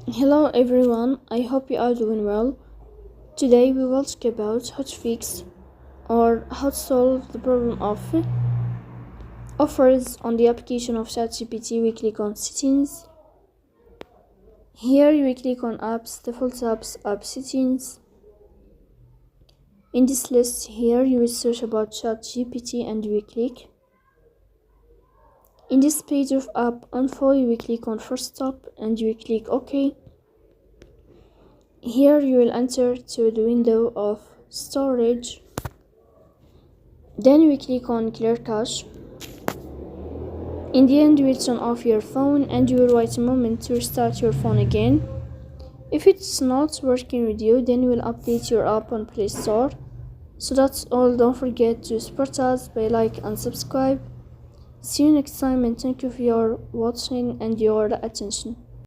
Hello everyone, I hope you are doing well. Today we will talk about how to fix or how to solve the problem of offers on the application of ChatGPT. We click on settings. Here we click on apps, default apps, app settings. In this list here you will search about ChatGPT and you will click. In this page of app info you will click on first stop and you will click OK. Here you will enter to the window of storage. Then you will click on clear cache. In the end you will turn off your phone and you will wait a moment to restart your phone again. If it's not working with you, then you will update your app on Play Store. So that's all. Don't forget to support us by like and subscribe. See you next time and thank you for your watching and your attention.